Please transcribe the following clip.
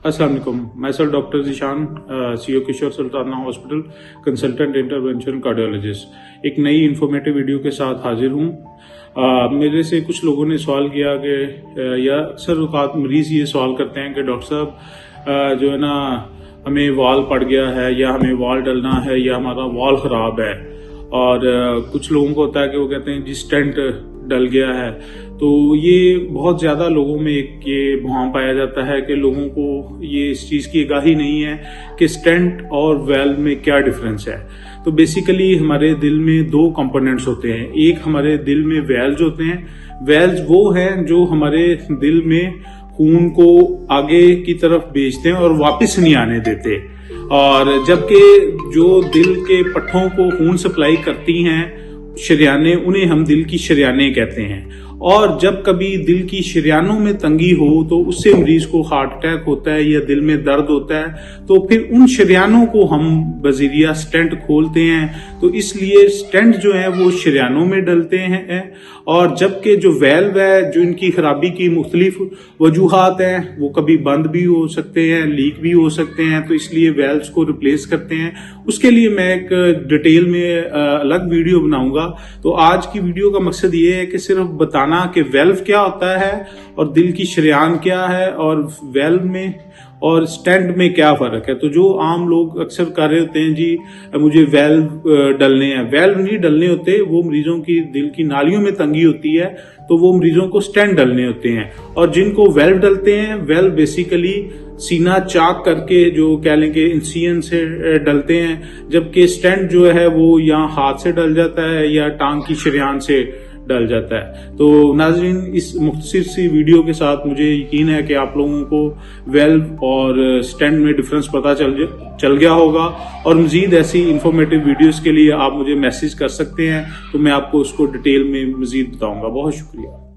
अस्सलाम वालेकुम। मैं sir doctor Zeeshan, CEO Kishore Sultana hospital, consultant intervention cardiologist, एक नई इन्फॉर्मेटिव वीडियो के साथ हाजिर हूँ। मेरे से कुछ लोगों ने सवाल किया कि या अक्सर औक़ात मरीज़ ये सवाल करते हैं कि डॉक्टर साहब जो है ना, हमें वाल पड़ गया है या हमें वाल डलना है या हमारा वाल ख़राब है। और कुछ लोगों को होता है कि वो कहते हैं जी स्टेंट डल गया है। तो ये बहुत ज़्यादा लोगों में एक ये भ्रम पाया जाता है कि लोगों को ये इस चीज़ की आगाही नहीं है कि स्टेंट और वेल्व में क्या डिफरेंस है। तो बेसिकली हमारे दिल में दो कंपोनेंट्स होते हैं। एक हमारे दिल में वेल्व्स होते हैं। वेल्व्स वो हैं जो हमारे दिल में खून को आगे की तरफ भेजते हैं और वापस नहीं आने देते। और जबकि जो दिल के पट्टों को खून सप्लाई करती हैं शरियानें, उन्हें हम दिल की शरियानें कहते हैं। और जब कभी दिल की शरियानों में तंगी हो तो उससे मरीज को हार्ट अटैक होता है या दिल में दर्द होता है, तो फिर उन शरियानों को हम बजरिया स्टेंट खोलते हैं। तो इसलिए स्टेंट जो है वो शरियानों में डलते हैं। और जबकि जो वेल्व है, जो इनकी खराबी की मुख्तलिफ वजूहात हैं, वो कभी बंद भी हो सकते हैं, लीक भी हो सकते हैं, तो इसलिए वेल्व्स को रिप्लेस करते हैं। उसके लिए मैं एक डिटेल में अलग वीडियो बनाऊंगा। तो आज की वीडियो का मकसद ये है कि सिर्फ बताना कि वेल्व क्या होता है और दिल की शरियान क्या है और वेल्व में और स्टेंट में क्या फर्क है। तो जो आम लोग अक्सर कर रहे होते हैं, जी मुझे वेल्व डलने हैं, वेल्व नहीं डलने होते। वो मरीजों की दिल की नालियों में तंगी होती है तो वो मरीजों को स्टेंट डलने होते हैं। और जिनको वेल्व डलते हैं, वेल्व बेसिकली सीना चाक करके जो कह लें कि इंसियन से डलते हैं, जबकि स्टेंट जो है वो यहाँ हाथ से डल जाता है या टांग की शरियान से डल जाता है। तो नाज़रीन, इस मुख्तसर सी वीडियो के साथ मुझे यकीन है कि आप लोगों को वेल्व और स्टेंट में डिफरेंस पता चल गया होगा। और मजीद ऐसी इंफॉर्मेटिव वीडियोस के लिए आप मुझे मैसेज कर सकते हैं, तो मैं आपको उसको डिटेल में मजीद बताऊंगा। बहुत शुक्रिया।